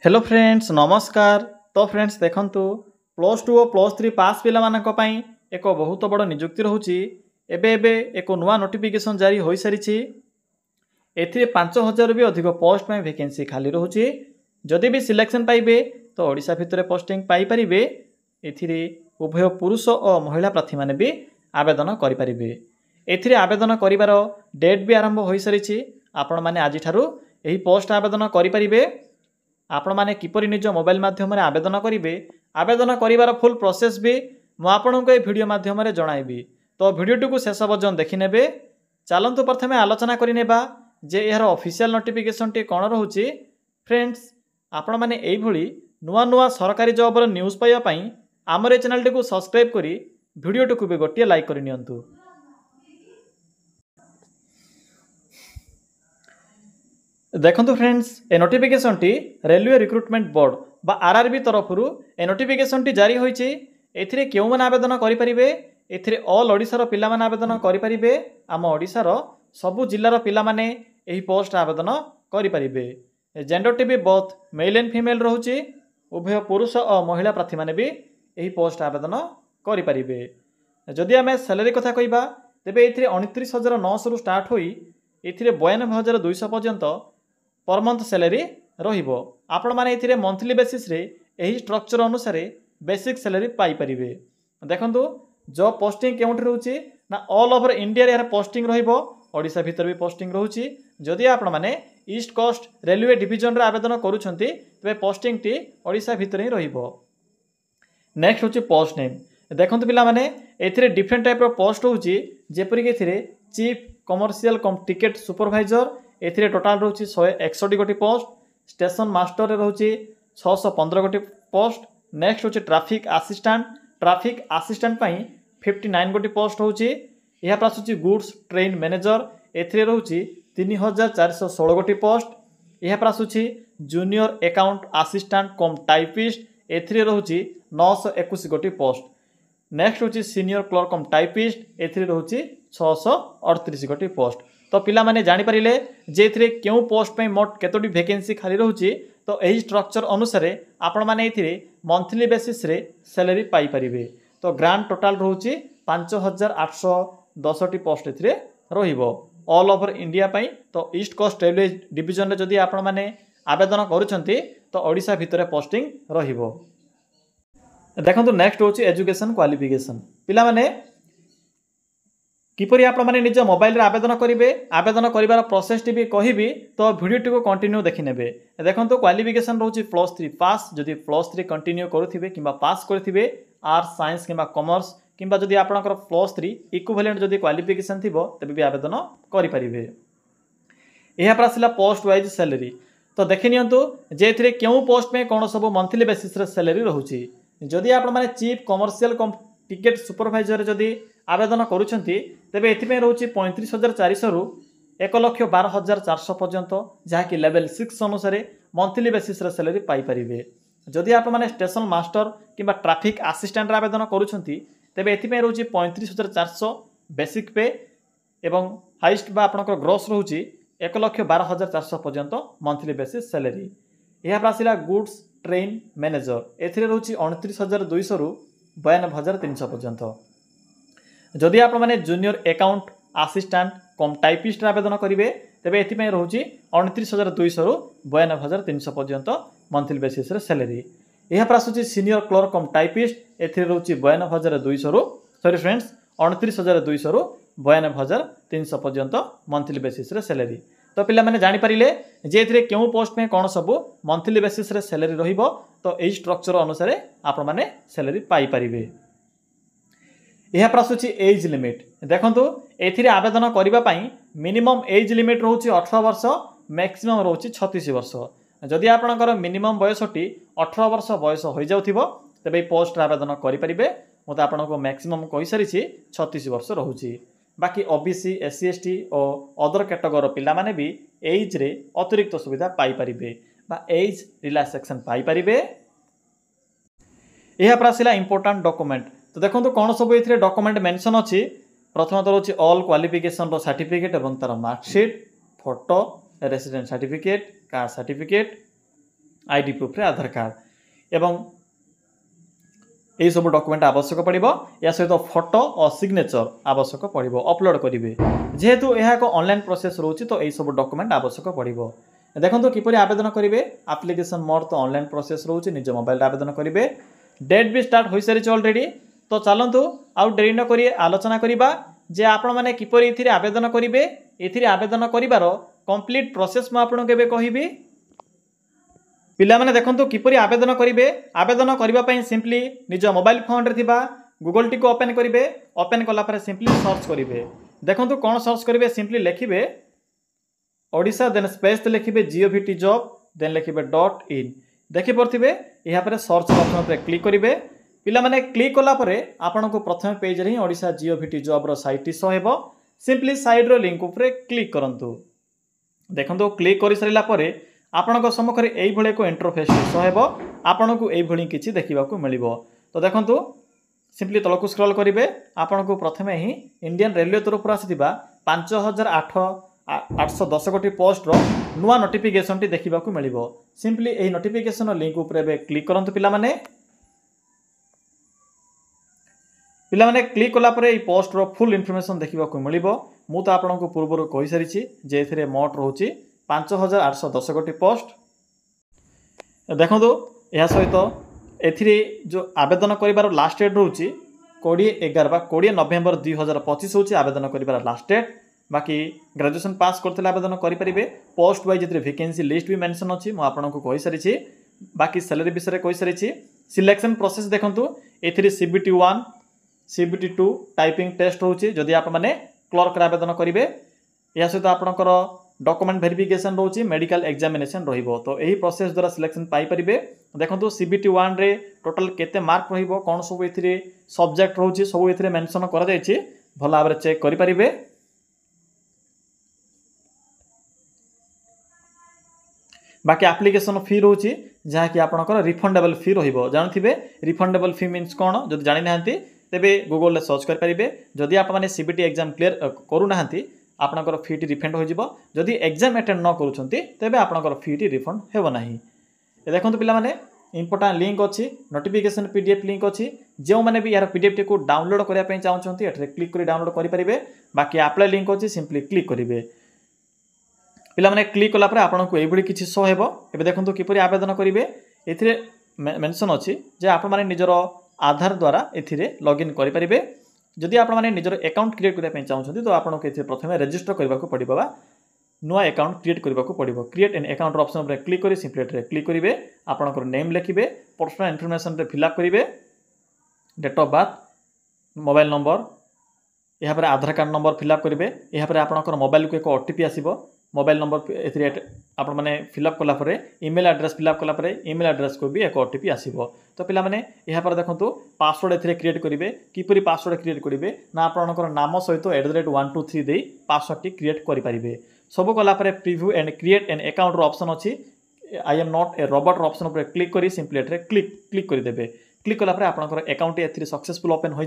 Hello friends नमस्कार। तो friends देखंतु प्लस टू और प्लस थ्री पास पिला मानक पई एक बहुत बड़ नियुक्ति रहउची। एबे एबे एक नुआ नोटिफिकेशन जारी होई सारिछि। एथिरे 5000 भी अधिक पोस्ट में वैकेंसी खाली रहउची। जदि भी सिलेक्शन पाइबे तो ओडिशा भितरे पोस्टिंग पाई परिबे। एथिरे उभय पुरुष और महिला प्रार्थी माने भी आवेदन करि परिबे। एथिरे आवेदन करिवार डेट भी आरंभ होई सारिछि। आपण माने आजि ठारू एही पोस्ट आवेदन करि परिबे। आपण माने किपरि निज मोबाइल माध्यम रे आवेदन करिवे, आवेदन करिवार फुल प्रोसेस भी मु आपनको ए वीडियो माध्यम रे जणाइबी। तो वीडियो को शेष पर्यंत देखि नेबे। चलंतु प्रथमे आलोचना करि नेबा जे एहर ऑफिशियल नोटिफिकेशन टी कोन रहउची। फ्रेंड्स आपण माने एई भली नुआ नुआ सरकारी जॉब रो न्यूज़ पाइबा पई हमर ए चैनल टी को सब्सक्राइब करी वीडियो टी को भी गोटिए लाइक करि नियंतु। देखंतु फ्रेंड्स ए नोटिफिकेशन टी रेलवे रिक्रुटमेंट बोर्ड बा आरआरबी तरफ ए नोटिफिकेशन टी जारी होईची। एथिरे केउ मन आवेदन करि परिबे। एथिरे ऑल ओडिसा रो पिला माने आवेदन करि परिबे। आम ओडिसा रो सबु जिल्ला रो पिला माने एही पोस्ट आवेदन करि परिबे। जेंडर टी भी बोथ मेल एंड फीमेल रहउची। उभय पुरुष और महिला प्रार्थी माने भी एही पोस्ट आवेदन करि परिबे। जदि आमे सैलरी कथा कहिबा तेबे एथिरे 29900 रु स्टार्ट होई एथिरे 92200 पर्यंत पर मंथ सैलरी रहिबो। आपण माने एथिरे मंथली बेसिस रे एही स्ट्रक्चर अनुसार बेसिक सैलरी पाई परिबे। देखंतु जॉब पोस्टिंग केउंठ रहउची ना ऑल ओवर इंडिया रे यार पोस्टिंग रहिबो। ओडिसा भीतर भी पोस्टिंग रहउची। जदि आपण माने ईस्ट कोस्ट रेलवे डिवीजन रे आवेदन करूछंती तबे पोस्टिंग टी ओडिसा भीतर ही रहिबो। नेक्स्ट होची पोस्ट नेम। देखंतु पिला माने एथिरे डिफरेंट टाइप रो पोस्ट होउची। जेपरि के एथिरे chief commercial cum ticket supervisor एथिरे टोटाल रहउची 161 गोटी पोस्ट। स्टेशन मास्टर रे रहउची 615 गोटी पोस्ट। नेक्स्ट होची ट्रैफिक असिस्टेंट पई 59 गोटी पोस्ट होउची। यहा प्लस होची गुड्स ट्रेन मैनेजर एथिरे रहउची 3416 गोटी पोस्ट। यहा प्लस होची junior account assistant cum typist एथिरे रहउची 921 गोटी पोस्ट। नेक्स्ट होची सीनियर क्लर्क कम टाइपिस्ट एथिरे रहउची 638 गोटी पोस्ट। तो पिला माने जानि परिले जे एथिरे केउ पोस्ट पे मोट केतोटी वैकेंसी खाली रहउची। तो एही स्ट्रक्चर अनुसार आपण माने एथिरे मंथली बेसिस रे सैलरी पाई परिबे। तो ग्रांड टोटल रहउची 5810 टी पोस्ट एथिरे रहिबो ऑल ओवर इंडिया पई। तो ईस्ट कोस्ट रेलवे डिवीजन रे जदी आपण माने आवेदन करूछंती तो ओडिसा भितरे पोस्टिंग रहिबो। देखंतु नेक्स्ट होची एजुकेशन क्वालिफिकेशन। पिला माने किपरि आपण माने निज मोबाइल रे आवेदन करिवे, आवेदन करिवार प्रोसेस टी भी कहिबी तो वीडियो टी को कंटिन्यू देखि नेबे। देखंतु क्वालिफिकेशन रहउची प्लस 3 पास। जदि प्लस 3 कंटिन्यू करूथिबे किबा पास करथिबे आर्ट्स साइंस किबा कॉमर्स किबा जदि आपणकर प्लस 3 इक्विवेलेंट जदि क्वालिफिकेशन थिबो तबे भी आवेदन करि परिबे। एहा प्रासिला पोस्ट वाइज सैलरी। तो देखि नियंतु जे एथिरे केउ पोस्ट में कोन सब मंथली बेसिस रे सैलरी रहउची। जदि आपण माने chief commercial cum ticket supervisor जदि आवेदन करूछंती तेबे एथिमे रहउची 35400 रु 112400 पर्यंत जहा कि लेवल 6 अनुसार मंथली बेसिस रे सैलरी पाई परिबे। जदि आपण माने स्टेशन मास्टर किबा ट्रैफिक असिस्टेंट रे आवेदन करूछंती तेबे एथिमे रहउची 35400 बेसिक पे एवं हाईएस्ट बा आपनकर ग्रोस रहउची 112400 पर्यंत मंथली बेसिस सैलरी। यहा प्रासिला गुड्स ट्रेन मैनेजर एथिरे रहउची 29200 रु 52300 पर्यंत। जदि आपण माने junior account assistant cum typist आवेदन करिवे तेबे एथिपय रहउची 29200 रु 52300 पर्यंत मंथली बेसिस रे सैलरी। यहा प्रासुची सीनियर क्लर्क कम टाइपिस्ट एथिरे रहउची 59200 रु 29200 रु 52300 पर्यंत मंथली बेसिस रे सैलरी। तो पिला माने जानि परिले जे एथिरे केउ पोस्ट में कोन सब मंथली बेसिस रे सैलरी रहिबो। तो एही स्ट्रक्चर अनुसार आपण माने सैलरी पाई परिबे। यह प्रासुची एज लिमिट। देखंतु एथिरे आवेदन करिबा पई मिनिमम एज लिमिट रहउची 18 वर्ष, मैक्सिमम रहउची 36 वर्ष। जदि आपणकर मिनिमम बयसटी 18 वर्ष बयस होई जाउथिबो तबे पोस्ट आवेदन करि परिबे। मते आपनको मैक्सिमम कहि सारिछि 36 वर्ष रहउची। बाकी ओबीसी एससी एसटी और अदर कैटेगरी पिला माने भी एज रे अतिरिक्त सुविधा पाई परिबे बा एज रिलैक्सेशन पाई परिबे। यह प्रासिला इंपोर्टेंट डॉक्यूमेंट। तो देखो कौन सब ये डॉक्यूमेंट मेंशन अच्छी। प्रथम तो रोचे ऑल क्वालिफिकेशन रो सर्टिफिकेट और तार marksheet, photo, resident certificate, caste certificate, ID proof रे आधार कार्ड एवं यही सब डॉक्यूमेंट आवश्यक पड़ो या सहित फोटो और सिग्नेचर आवश्यक पड़ो अपलोड करेंगे जेहेतु यह एक ऑनलाइन प्रोसेस रोचे तो यही सब डॉक्यूमेंट आवश्यक पड़ो देखो किपरि आवेदन करेंगे एप्लिकेशन मोर तो ऑनलाइन प्रोसेस रोचे निज मोबाइल आवेदन करेंगे डेट भी स्टार्ट हो सारी ऑलरेडी तो चलतु आउ डेरी न करी आलोचना करवा जे आपण मैंने किपरि एथिरे आवेदन करेंगे एथिरे आवेदन करिवार कंप्लीट प्रोसेस मु आपन केबे कहिबी पिला माने देखंतु किपरि आवेदन करेंगे आवेदन करने सिंपली निज मोबाइल फोन रे थिबा गूगल टी को ओपन करेंगे ओपन कला पर सिंपली सर्च करेंगे देखंतु कौन सर्च करेंगे सिंपली लिखिबे ओडिशा देन स्पेस लिखिबे GOVT जॉब देन लिखिबे .in देखि परथिबे यहाँ पर सर्च ऑप्शन पर क्लिक करेंगे पिला माने क्लिक कला परे आपन को प्रथम पेज रे ओडिशा GOVT जॉब रो साइट शो हेबो सिंपली साइड रो लिंक ऊपर क्लिक करंतु देखंतु क्लिक करि सरिला परे आपन सम्मुख में यही एक इंटरफेस शो हेबो आपन को यही किसी देखा मिलिबो तो देखंतु सिंपली तलकू स्क्रॉल करेंगे आपन को प्रथमे ही इंडियन रेलवे तरफ आसीथिबा 5810 गोटी पोस्ट रो नुआ नोटिफिकेशन टी देखा मिलिबो सिंपली यही नोटिफिकेशन लिंक ऊपर क्लिक करंतु पिला माने क्लिक कला परे ई पोस्ट रो फुल इनफॉरमेशन देखा मिलिबो मु तो आपन को पूर्व कहि सारिछि जे एथिरे मोट रहउछि 5810 गोटी पोस्ट देखो यह सहित एथिरे जो आवेदन करिवार लास्ट डेट रोचे 20/11 बा 20 नवेम्बर 2025 होची आवेदन करिवार लास्ट डेट बाकी ग्रेजुएशन पास करते आवेदन करेंगे पोस्ट वाइज जे वैकेंसी लिस्ट भी मेंशन अच्छी मुझे आपको कही सारी बाकी सैलरी विषय कही सारी सिलेक्शन प्रोसेस देखंतु एथिरे CBT 1 CBT 2 टाइपिंग टेस्ट रोचे जदि आप माने क्लर्क आवेदन करेंगे या सहित आपणकर डॉक्यूमेंट वेरिफिकेशन रोचे मेडिकल एग्जामिनेशन रहिबो तो यही प्रोसेस द्वारा सिलेक्शन पाई परिबे देखंतु CBT 1 रे टोटल केते मार्क रहिबो कोन सब एथिरे सब्जेक्ट रोचे सब एथिरे मेंशन करा जायछि भला भाबरे चेक करि परिबे बाकी एप्लिकेशन फी रोचे जहाँकि आपणकर रिफंडेबल फी रहिबो जानथिबे रिफंडेबल फी मीन्स कोन जदि जानि नाहंती तेबे गूगल रे सर्च कर परिबे जदि आप माने CBT एग्जाम क्लियर करू नाहंती आपणकर फी टी रिफंड हो जिवो जदि एग्जाम अटेंड न करूछंती तेबे आपणकर फी टी रिफंड हेबो नाही ए देखंतु पिला माने इंपोर्टेंट लिंक अछि नोटिफिकेशन PDF लिंक अछि जो माने भी यार PDF टी को डाउनलोड करिया पय चाहउछंती एठरे क्लिक करी डाउनलोड करि परिबे बाकी अप्लाई लिंक अछि सिंपली क्लिक करिवे पिला माने क्लिक कला पर आपन को एबडी किछि शो हेबो एबे देखंतु किपरि आवेदन करिवे एथिरे मेंशन अछि जे आप माने निजर आधार द्वारा एथिरे लॉगिन करि परिबे जदि आप माने निजर अकाउंट क्रिएट करिया पय चाहउछंती तो आपन को एथिरे प्रथमे रजिस्टर करबा को पड़िबो बा नुआ अकाउंट क्रिएट करबा को पड़िबो क्रिएट एन अकाउंट ऑप्शन पर क्लिक करी सिंपली एठरे क्लिक करिवे आपनकर नेम लिखिबे पर्सनल इन्फॉर्मेशन रे फिल अप करिवे date of birth mobile number यहाँ पर Aadhaar card number fill up करेंगे यहाँ पर आपंकर मोबाइल को एक OTP आसो मोबाइल नंबर ए आप मैंने फिलअप कलापर इमेल एड्रेस फिलअप कलापर इमेल एड्रेस को भी एक OTP आसो तो पिला माने यहाँ पर देखो पासवर्ड ए क्रिएट करेंगे किपरि पासवर्ड क्रिएट करेंगे ना आपंकर नाम सहित @123 दे पासवर्ड टी क्रिएट करेंगे सब कलापर preview and create an account option अच्छी I am not a robot option पर क्लिक करी सिंपली एठरे क्लिक करदेवे क्लिक कलापर आपंकर अकाउंट ए सक्सेसफुल ओपन हो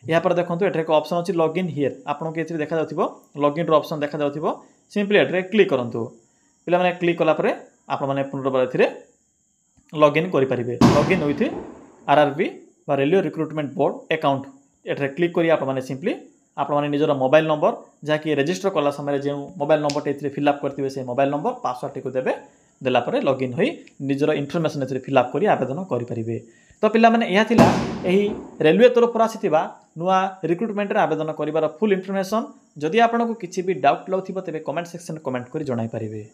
यहाँ पर देखो एठरे एक ऑप्शन अच्छी लॉगिन हियर आपको ये देखा लॉगिन ऑप्शन देखा जाउथिबो सिंपली एठरे क्लिक करंतु पिला माने क्लिक कलापर आप माने पुनर्बार ए लॉगिन करि परिबे लॉगिन विथ RRB बा रेलवे रिक्रुटमेंट बोर्ड अकाउंट एठरे क्लिक करी आप माने सिंपली आप माने निजर मोबाइल नंबर जहाँकि रजिस्टर कला समय जो मोबाइल नंबर ए फिलअप करते से मोबाइल नंबर पासवर्ड टी को देबे देला परे लॉगिन होई निजर इन्फॉर्मेशन ए फिलअप करी आवेदन करि परिबे तो पिला माने यह थिला एही रेलवे तरफ आसीथिबा नुआ रिक्रुटमेंट रे आवेदन करिवार फुल इन्फॉर्मेशन जदि आपनको किछि भी डाउट लाउथिबो तेबे कमेंट सेक्शन कमेंट करी जणाई परिबे।